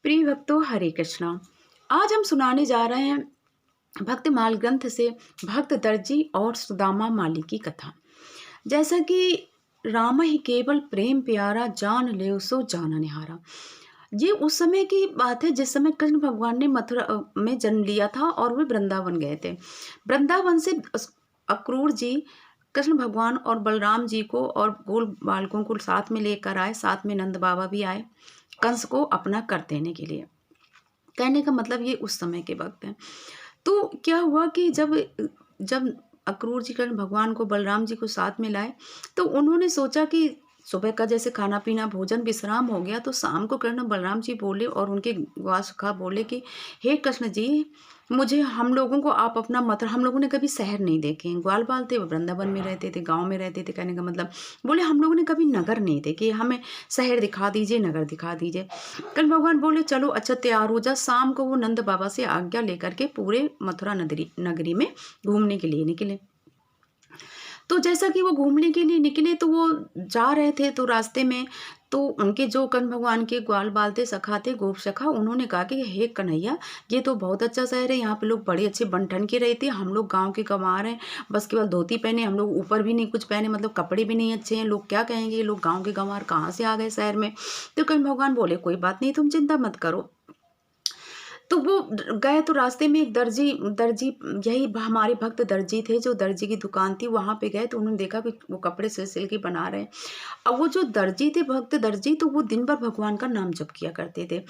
प्रिय भक्तों, हरे कृष्णा। आज हम सुनाने जा रहे हैं भक्तमाल ग्रंथ से भक्त दर्जी और सुदामा माली की कथा। जैसा कि राम ही केवल प्रेम प्यारा, जान ले सो जाना निहारा। ये उस समय की बात है जिस समय कृष्ण भगवान ने मथुरा में जन्म लिया था और वे वृंदावन गए थे। वृंदावन से अक्रूर जी कृष्ण भगवान और बलराम जी को और गोल बालकों को साथ में लेकर आए। साथ में नंद बाबा भी आए कंस को अपना कर देने के लिए। कहने का मतलब ये उस समय के वक्त है। तो क्या हुआ कि जब जब अक्रूर जी कृष्ण भगवान को बलराम जी को साथ में लाए, तो उन्होंने सोचा कि सुबह का जैसे खाना पीना भोजन विश्राम हो गया, तो शाम को कृष्ण बलराम जी बोले और उनके ग्वाल सखा बोले कि हे कृष्ण जी, मुझे हम लोगों को आप अपना मथुरा, हम लोगों ने कभी शहर नहीं देखे हैं। ग्वाल बाल थे, वो वृंदावन में रहते थे, गांव में रहते थे। कहने का मतलब बोले हम लोगों ने कभी नगर नहीं देखे, हमें शहर दिखा दीजिए, नगर दिखा दीजिए। कृष्ण भगवान बोले चलो अच्छा तैयार हो जा। शाम को वो नंद बाबा से आज्ञा लेकर के पूरे मथुरा नगरी में घूमने के लिए निकले। तो जैसा कि वो घूमने के लिए निकले, तो वो जा रहे थे, तो रास्ते में तो उनके जो कृष्ण भगवान के ग्वाल बाल थे, सखा थे, गोप सखा, उन्होंने कहा कि हे कन्हैया, ये तो बहुत अच्छा शहर है, यहाँ पे लोग बड़े अच्छे बन ठन के रहते हैं, हम लोग गांव के गंवार हैं, बस केवल धोती पहने, हम लोग ऊपर भी नहीं कुछ पहने, मतलब कपड़े भी नहीं अच्छे हैं, लोग क्या कहेंगे, ये लोग गाँव के गंवार कहाँ से आ गए शहर में। तो कृष्ण भगवान बोले कोई बात नहीं, तुम चिंता मत करो। तो वो गए, तो रास्ते में एक दर्जी दर्जी यही हमारे भक्त दर्जी थे, जो दर्जी की दुकान थी, वहां पे गए तो उन्होंने देखा कि वो कपड़े सिल सिल के बना रहे हैं। अब वो जो दर्जी थे, भक्त दर्जी, तो वो दिन भर भगवान का नाम जप किया करते थे,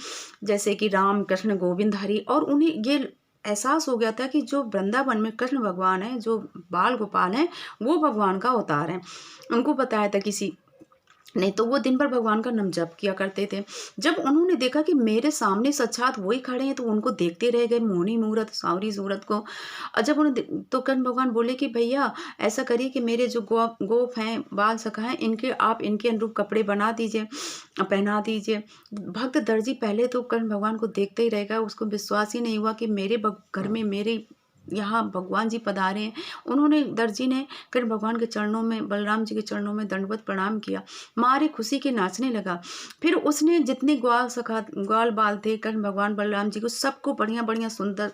जैसे कि राम कृष्ण गोविंद हरि। और उन्हें ये एहसास हो गया था कि जो वृंदावन में कृष्ण भगवान है, जो बाल गोपाल हैं, वो भगवान का अवतार है। उनको बताया था किसी नहीं, तो वो दिन भर भगवान का नाम जप किया करते थे। जब उन्होंने देखा कि मेरे सामने साक्षात वही खड़े हैं, तो उनको देखते रह गए, मोहनी मूरत सांवरी सूरत को। और जब तो कृष्ण भगवान बोले कि भैया ऐसा करिए कि मेरे जो गोप हैं, बाल सखा हैं, इनके आप इनके अनुरूप कपड़े बना दीजिए, पहना दीजिए। भक्त दर्जी पहले तो कृष्ण भगवान को देखते ही रह गया, उसको विश्वास ही नहीं हुआ कि मेरे घर में मेरे यहाँ भगवान जी पधारे हैं। उन्होंने दर्जी ने कृष्ण भगवान के चरणों में, बलराम जी के चरणों में दंडवत प्रणाम किया, मारे खुशी के नाचने लगा। फिर उसने जितने ग्वाल बाल थे कृष्ण भगवान बलराम जी को, सबको बढ़िया बढ़िया सुंदर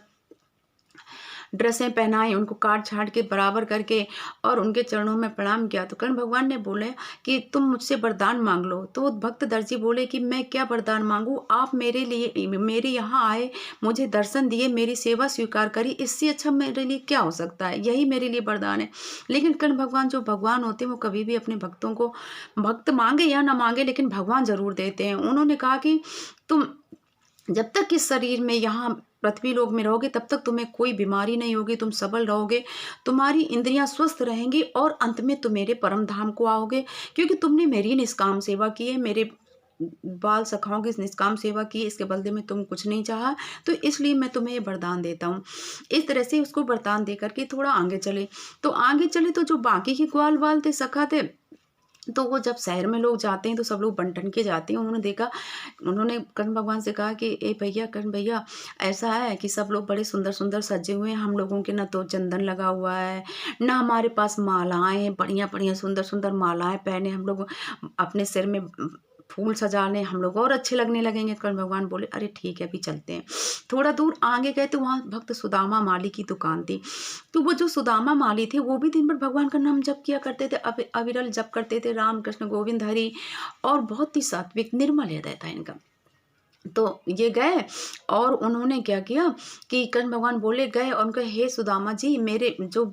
ड्रेसें पहनाई, उनको काट छाट के बराबर करके और उनके चरणों में प्रणाम किया। तो कृष्ण भगवान ने बोले कि तुम मुझसे वरदान मांग लो। तो भक्त दर्जी बोले कि मैं क्या वरदान मांगू, आप मेरे लिए मेरे यहाँ आए, मुझे दर्शन दिए, मेरी सेवा स्वीकार करी, इससे अच्छा मेरे लिए क्या हो सकता है, यही मेरे लिए वरदान है। लेकिन कृष्ण भगवान जो भगवान होते हैं, वो कभी भी अपने भक्तों को, भक्त मांगे या ना मांगे, लेकिन भगवान जरूर देते हैं। उन्होंने कहा कि तुम जब तक इस शरीर में यहाँ पृथ्वी लोक में रहोगे, तब तक तुम्हें कोई बीमारी नहीं होगी, तुम सबल रहोगे, तुम्हारी इंद्रियां स्वस्थ रहेंगी और अंत में तुम मेरे परम धाम को आओगे, क्योंकि तुमने मेरी निष्काम सेवा की है, मेरे बाल सखाओं की निष्काम सेवा की, इसके बदले में तुम कुछ नहीं चाहा, तो इसलिए मैं तुम्हें ये वरदान देता हूँ। इस तरह से उसको वरदान दे करके थोड़ा आगे चले। तो आगे चले तो जो बाकी के ग्वाल बाल थे, सखा थे, तो वो जब शहर में लोग जाते हैं तो सब लोग बन ठन के जाते हैं। उन्होंने देखा, उन्होंने कृष्ण भगवान से कहा कि ए भैया, कृष्ण भैया, ऐसा है कि सब लोग बड़े सुंदर सुंदर सजे हुए हैं, हम लोगों के ना तो चंदन लगा हुआ है, ना हमारे पास मालाएं हैं, बढ़िया बढ़िया सुंदर सुंदर मालाएं पहने, हम लोग अपने सिर में फूल सजा लें, हम लोग और अच्छे लगने लगेंगे। कृष्ण भगवान बोले अरे ठीक है, अभी चलते हैं। थोड़ा दूर आगे गए तो वहाँ भक्त सुदामा माली की दुकान थी। तो वो जो सुदामा माली थे, वो भी दिन भर भगवान का नाम जप किया करते थे, अविरल जप करते थे, राम कृष्ण गोविंद हरि, और बहुत ही सात्विक निर्मल हृदय था इनका। तो ये गए और उन्होंने क्या किया कि कृष्ण भगवान बोले, गए और उनका हे सुदामा जी, मेरे जो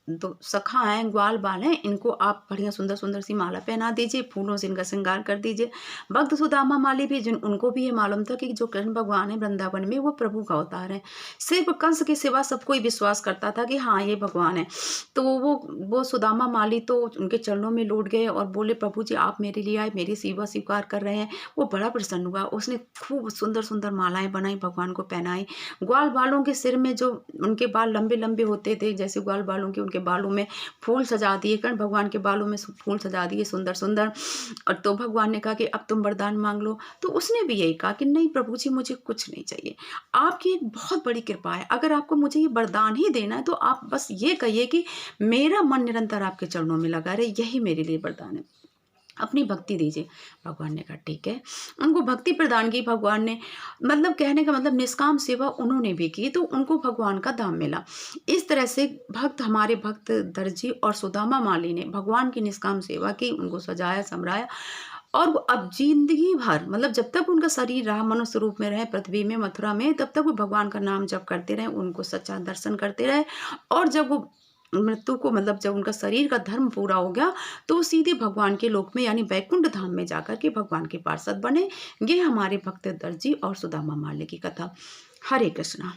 तो सखा हैं, ग्वाल बाल हैं, इनको आप बढ़िया सुंदर सुंदर सी माला पहना दीजिए, फूलों से इनका श्रृंगार कर दीजिए। भक्त सुदामा माली भी, जिन उनको भी ये मालूम था कि जो कृष्ण भगवान है वृंदावन में, वो प्रभु का अवतार है। सिर्फ कंस के सिवा सब कोई विश्वास करता था कि हाँ ये भगवान है। तो वो सुदामा माली तो उनके चरणों में लौट गए और बोले प्रभु जी, आप मेरे लिए आए, मेरी सेवा स्वीकार कर रहे हैं। वो बड़ा प्रसन्न हुआ, उसने खूब सुंदर सुंदर मालाएं बनाई, भगवान को पहनाई। ग्वाल बालों के सिर में, जो उनके बाल लंबे लंबे होते थे, जैसे ग्वाल बालों के, उनके बालों में फूल सजा दिए, कर्ण भगवान के बालों में फूल सजा दिए सुंदर सुंदर। और तो भगवान ने कहा कि अब तुम वरदान मांग लो। तो उसने भी यही कहा कि नहीं प्रभु जी, मुझे कुछ नहीं चाहिए, आपकी एक बहुत बड़ी कृपा है, अगर आपको मुझे ये वरदान ही देना है तो आप बस ये कहिए कि मेरा मन निरंतर आपके चरणों में लगा रहे, यही मेरे लिए वरदान है। अपनी भक्ति दीजिए। भगवान ने कहा ठीक है। उनको भक्ति प्रदान की भगवान ने, मतलब कहने का मतलब निष्काम सेवा उन्होंने भी की तो उनको भगवान का धाम मिला। इस तरह से हमारे भक्त दर्जी और सुदामा माली ने भगवान की निष्काम सेवा की, उनको सजाया संवराया और वो अब ज़िंदगी भर, मतलब जब तक उनका शरीर रहा मनुष्य रूप में रहे पृथ्वी में मथुरा में, तब तक वो भगवान का नाम जप करते रहे, उनको सच्चा दर्शन करते रहे। और जब वो मृत्यु को, मतलब जब उनका शरीर का धर्म पूरा हो गया तो वो सीधे भगवान के लोक में यानी वैकुंठ धाम में जाकर के भगवान के पार्षद बने। ये हमारे भक्त दर्जी और सुदामा माली की कथा। हरे कृष्णा।